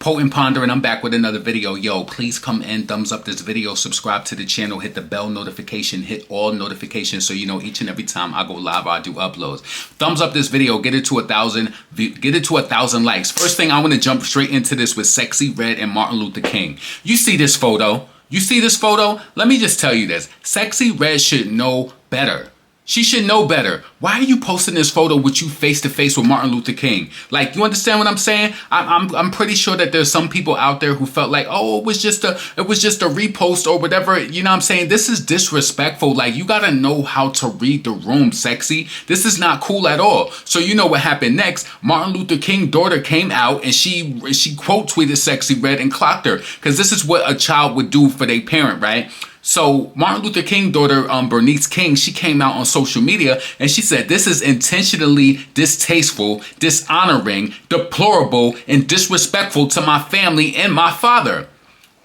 Potent Ponder, and I'm back with another video. Yo, please come in, thumbs up this video, subscribe to the channel, hit the bell notification, hit all notifications so you know each and every time I go live or I do uploads. Thumbs up this video, get it to 1,000 likes. First thing, I want to jump straight into this with Sexyy Red and Martin Luther King. You see this photo? You see this photo? Let me just tell you this. Sexyy Red should know better. She should know better. Why are you posting this photo with you face to face with Martin Luther King? Like, you understand what I'm saying? I'm pretty sure that there's some people out there who felt like, oh, it was just a repost or whatever. You know what I'm saying? This is disrespectful. Like, you gotta know how to read the room, Sexy. This is not cool at all. So you know what happened next? Martin Luther King's daughter came out and she quote tweeted Sexyy Red and clocked her, because this is what a child would do for their parent, right? So Martin Luther King's daughter, Bernice King, she came out on social media and she said, this is intentionally distasteful, dishonoring, deplorable, and disrespectful to my family and my father,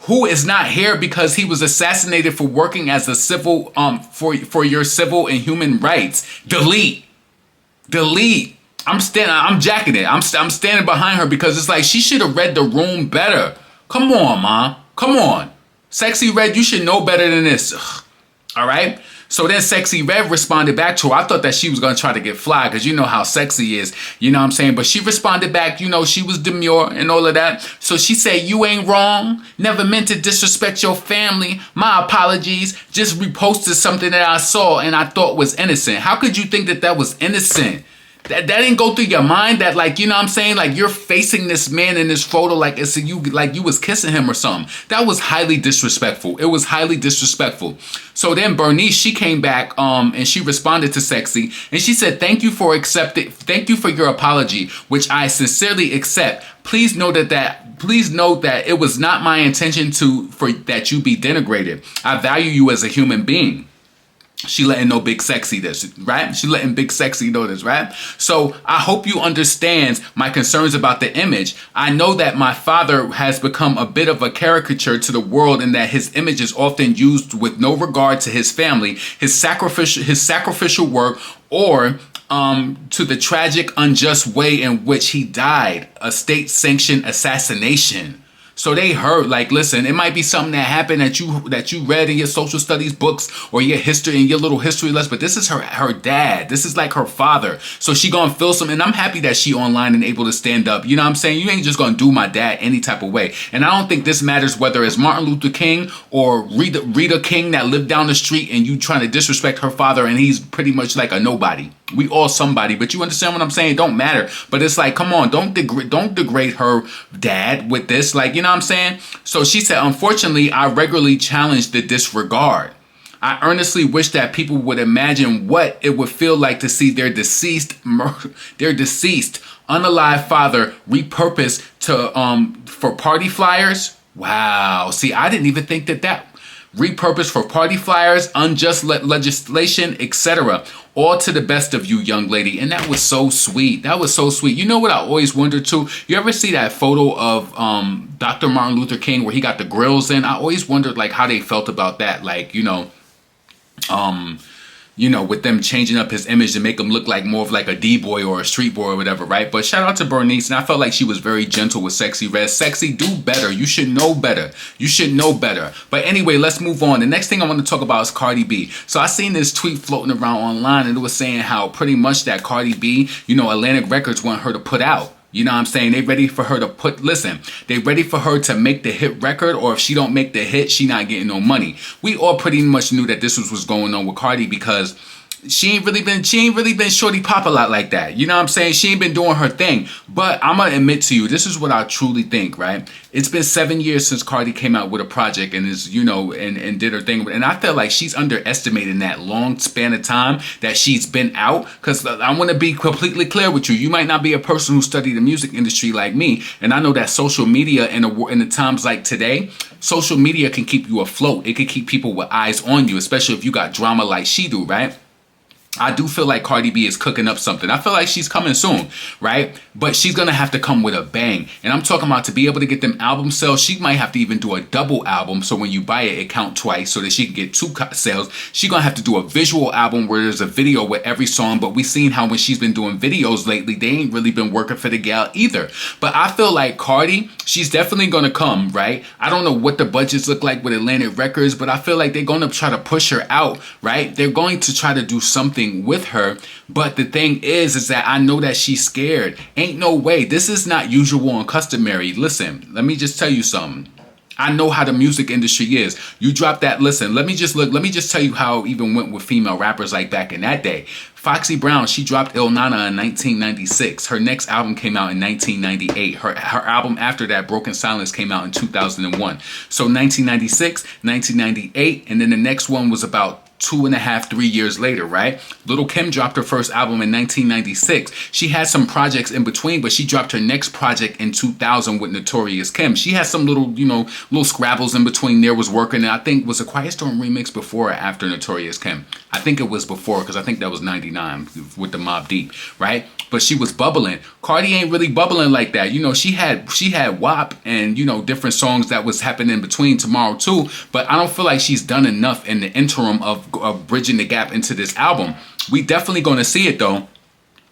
who is not here because he was assassinated for working as a civil, for your civil and human rights. Delete. I'm jacking it. I'm standing behind her because it's like she should have read the room better. Come on, ma. Come on. Sexyy Red, you should know better than this. Ugh. All right? So then Sexyy Red responded back to her. I thought that she was going to try to get fly because you know how Sexy is. You know what I'm saying? But she responded back. You know, she was demure and all of that. So she said, you ain't wrong. Never meant to disrespect your family. My apologies. Just reposted something that I saw and I thought was innocent. How could you think that that was innocent? That didn't go through your mind that, like, you know what I'm saying? Like, you're facing this man in this photo like it's you, like you was kissing him or something. That was highly disrespectful. It was highly disrespectful. So then Bernice, she came back and she responded to Sexy and she said, thank you for your apology, which I sincerely accept. Please note that it was not my intention that you be denigrated. I value you as a human being. She letting know Big Sexy this, right? She letting Big Sexy know this, right? So I hope you understand my concerns about the image. I know that my father has become a bit of a caricature to the world and that his image is often used with no regard to his family, his sacrificial work, or to the tragic, unjust way in which he died, a state-sanctioned assassination. So they heard, like, listen, it might be something that happened that you read in your social studies books or your history and your little history lesson, but this is her dad. This is like her father. So she gonna feel some, and I'm happy that she online and able to stand up. You know what I'm saying? You ain't just gonna do my dad any type of way. And I don't think this matters whether it's Martin Luther King or Rita King that lived down the street and you trying to disrespect her father and he's pretty much like a nobody. We all somebody, but you understand what I'm saying? It don't matter. But it's like, come on, don't degrade her dad with this. Like, you know what I'm saying? So she said, unfortunately, I regularly challenge the disregard. I earnestly wish that people would imagine what it would feel like to see their deceased, unalive father repurposed for party flyers. Wow. See, I didn't even think that repurposed for party flyers, unjust legislation, etc. All to the best of you, young lady. And that was so sweet. That was so sweet. You know what I always wondered too? You ever see that photo of Dr. Martin Luther King where he got the grills in? I always wondered like how they felt about that. Like, with them changing up his image to make him look like more of like a D-boy or a street boy or whatever, right? But shout out to Bernice, and I felt like she was very gentle with Sexyy Red. Sexy, do better. You should know better. You should know better. But anyway, let's move on. The next thing I want to talk about is Cardi B. So I seen this tweet floating around online, and it was saying how pretty much that Cardi B, Atlantic Records want her to put out. You know what I'm saying? They ready for her to they ready for her to make the hit record, or if she don't make the hit, she not getting no money. We all pretty much knew that this was what's going on with Cardi because she ain't really been shorty pop a lot like that. You know what I'm saying? She ain't been doing her thing. But I'm going to admit to you, this is what I truly think, right? It's been 7 years since Cardi came out with a project and is, and did her thing. And I feel like she's underestimating that long span of time that she's been out. Because I want to be completely clear with you. You might not be a person who studied the music industry like me. And I know that social media in the times like today, social media can keep you afloat. It can keep people with eyes on you, especially if you got drama like she do, right? I do feel like Cardi B is cooking up something. I feel like she's coming soon, right? But she's going to have to come with a bang. And I'm talking about to be able to get them album sales, she might have to even do a double album. So when you buy it, it count twice so that she can get 2 sales. She's going to have to do a visual album where there's a video with every song. But we've seen how when she's been doing videos lately, they ain't really been working for the gal either. But I feel like Cardi she's definitely gonna come, right? I don't know what the budgets look like with Atlantic Records, but I feel like they're gonna try to push her out, right? They're going to try to do something with her. But the thing is that I know that she's scared. Ain't no way. This is not usual and customary. Listen, let me just tell you something. I know how the music industry is. You drop that, listen, let me just tell you how it even went with female rappers like back in that day. Foxy Brown, she dropped Il Nana in 1996. Her next album came out in 1998. Her album after that, Broken Silence, came out in 2001. So 1996, 1998, and then the next one was about 2.5, 3 years later, right? Little Kim dropped her first album in 1996. She had some projects in between, but she dropped her next project in 2000 with Notorious Kim. She had some little, little scrabbles in between there was working. And I think, was a Quiet Storm remix before or after Notorious Kim? I think it was before, because I think that was 99 with the Mobb Deep, right? But she was bubbling. Cardi ain't really bubbling like that. She had WAP and, different songs that was happening in between, Tomorrow Too. But I don't feel like she's done enough in the interim of bridging the gap into this album. We definitely going to see it though.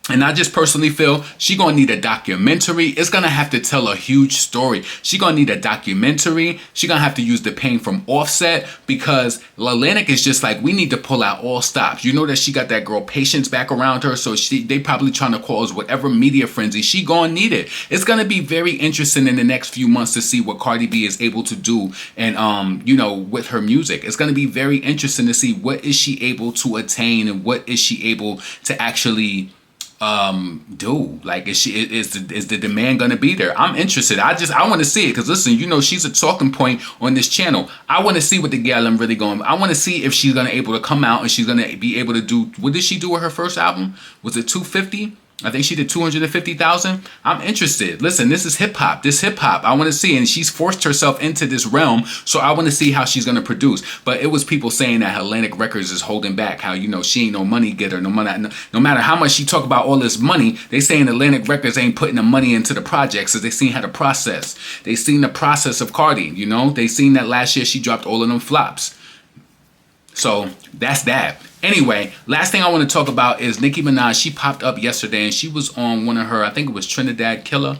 And I just personally feel she gonna need a documentary. It's gonna have to tell a huge story. She gonna need a documentary. She gonna have to use the pain from Offset, because Atlantic is just like, we need to pull out all stops. You know that she got that girl Patience back around her, so they probably trying to cause whatever media frenzy. She gonna need it. It's gonna be very interesting in the next few months to see what Cardi B is able to do, and with her music. It's gonna be very interesting to see what is she able to attain and what is she able to actually do. Like, is the demand gonna be there? I'm interested. I want to see it, because listen, she's a talking point on this channel. I want to see what the gal I'm really going. I want to see if she's gonna able to come out and she's gonna be able to do. What did she do with her first album? Was it 250? I think she did 250,000. I'm interested. Listen, this is hip hop. I want to see, and she's forced herself into this realm, so I want to see how she's gonna produce. But it was people saying that Atlantic Records is holding back. How she ain't no money getter. No matter how much she talk about all this money, they saying Atlantic Records ain't putting the money into the projects, because they seen how the process. They seen the process of Cardi. They seen that last year she dropped all of them flops. So that's that. Anyway, last thing I want to talk about is Nicki Minaj. She popped up yesterday and she was on one of her, I think it was Trinidad Killer.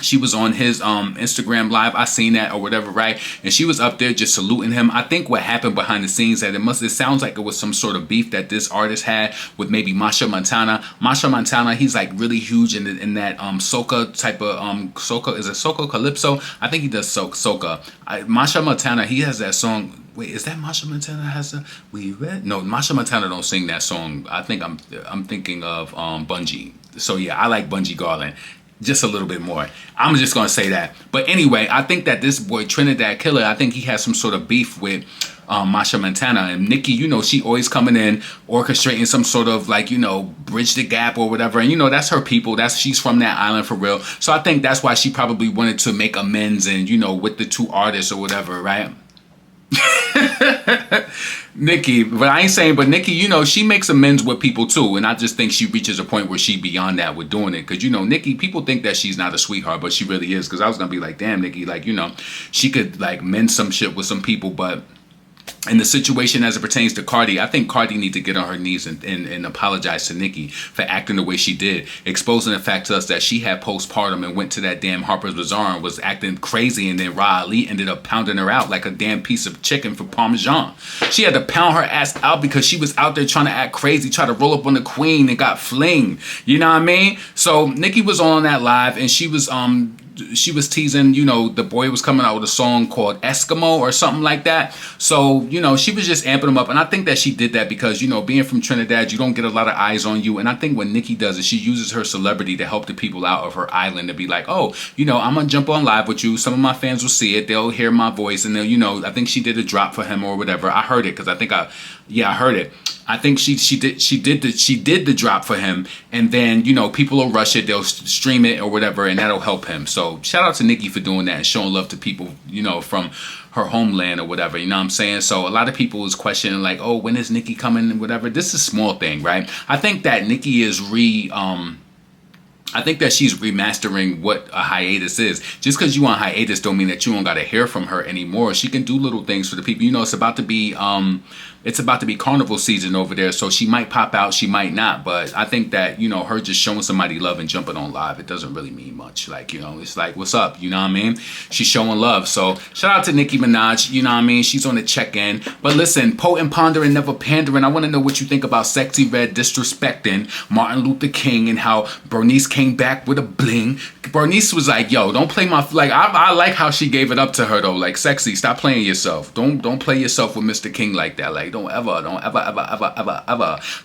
She was on his Instagram live. I seen that or whatever, right? And she was up there just saluting him. I think what happened behind the scenes, that it sounds like it was some sort of beef that this artist had with maybe Masha Montana. Masha Montana, he's like really huge in that soca type of soca. Is it soca calypso? I think he does soca. Masha Montana, he has that song. Wait, is that Masha Montana has a We Red? No, Masha Montana don't sing that song. I think I'm thinking of Bungie. So yeah, I like Bungie Garland just a little bit more. I'm just gonna say that. But anyway, I think that this boy Trinidad Killer, I think he has some sort of beef with Masha Montana, and Nicki, she always coming in orchestrating some sort of bridge the gap or whatever, and that's her people. She's from that island for real. So I think that's why she probably wanted to make amends and with the two artists or whatever, right? Nicki, but I ain't saying, but Nicki, she makes amends with people too, and I just think she reaches a point where she beyond that with doing it, because Nicki, people think that she's not a sweetheart, but she really is, because I was gonna be like, damn, Nicki, she could mend some shit with some people, but in the situation as it pertains to Cardi, I think Cardi needs to get on her knees and apologize to Nicki for acting the way she did, exposing the fact to us that she had postpartum and went to that damn Harper's Bazaar and was acting crazy, and then Ra Ali ended up pounding her out like a damn piece of chicken for Parmesan. She had to pound her ass out because she was out there trying to act crazy, try to roll up on the queen and got flinged. You know what I mean? So Nicki was on that live and she was teasing, the boy was coming out with a song called Eskimo or something like that. So, she was just amping him up. And I think that she did that because, being from Trinidad, you don't get a lot of eyes on you. And I think what Nicki does is she uses her celebrity to help the people out of her island to be like, oh, I'm going to jump on live with you. Some of my fans will see it. They'll hear my voice. And they'll, I think she did a drop for him or whatever. I heard it because I heard it. I think she did the drop for him, and then people will rush it, they'll stream it or whatever, and that'll help him. So shout out to Nicki for doing that and showing love to people from her homeland or whatever. You know what I'm saying? So a lot of people is questioning like, oh, when is Nicki coming and whatever. This is a small thing, right? I think that Nicki is I think that she's remastering what a hiatus is. Just because you on hiatus don't mean that you don't gotta hear from her anymore. She can do little things for the people. You know, it's about to be carnival season over there, so she might pop out, she might not. But I think that, you know, her just showing somebody love and jumping on live, it doesn't really mean much. Like, you know, it's like, what's up? You know what I mean? She's showing love. So shout out to Nicki Minaj, you know what I mean? She's on the check-in. But listen, potent, pondering, never pandering. I want to know what you think about Sexyy Red disrespecting Martin Luther King and how Bernice came back with a bling. Bernice was like, yo, don't play my, like, I like how she gave it up to her though. Like, Sexy, stop playing yourself. Don't play yourself with Mr. King like that. Like, don't ever.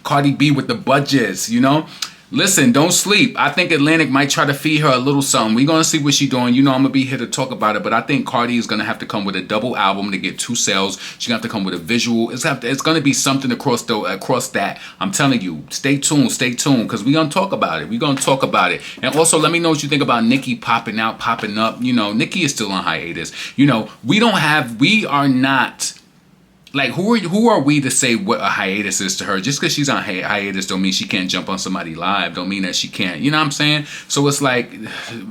Cardi B with the budgets, you know? Listen, don't sleep. I think Atlantic might try to feed her a little something. We're going to see what she's doing. You know I'm going to be here to talk about it, but I think Cardi is going to have to come with a double album to get 2 sales. She's going to have to come with a visual. It's going to be something across that. I'm telling you, stay tuned, because we're going to talk about it. And also, let me know what you think about Nicki popping out, popping up. You know, Nicki is still on hiatus. You know, we are not... Like, who are we to say what a hiatus is to her? Just because she's on hiatus don't mean she can't jump on somebody live. Don't mean that she can't. You know what I'm saying? So it's like,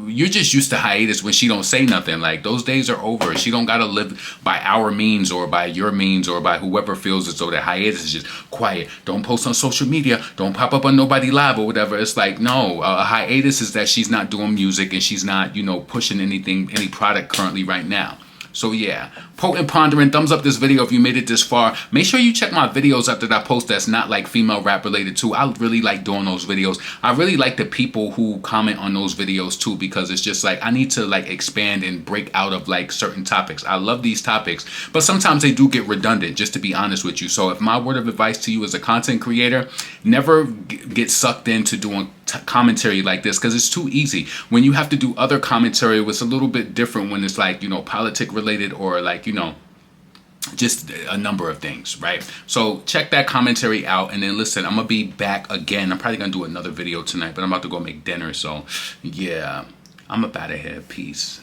you're just used to hiatus when she don't say nothing. Like, those days are over. She don't got to live by our means or by your means or by whoever feels as though that hiatus is just quiet. Don't post on social media. Don't pop up on nobody live or whatever. It's like, no, a hiatus is that she's not doing music and she's not, you know, pushing any product currently right now. So yeah, potent, pondering, thumbs up this video if you made it this far. Make sure you check my videos after that post that's not like female rap related too. I really like doing those videos. I really like the people who comment on those videos too, because it's just like, I need to like expand and break out of like certain topics. I love these topics, but sometimes they do get redundant, just to be honest with you. So if my word of advice to you as a content creator, never get sucked into doing commentary like this, because it's too easy. When you have to do other commentary, it's a little bit different when it's like, you know, politic related or like, you know, just a number of things, right? So check that commentary out, and then listen, I'm gonna be back again. I'm probably gonna do another video tonight, but I'm about to go make dinner. So yeah, I'm up out of here. Peace.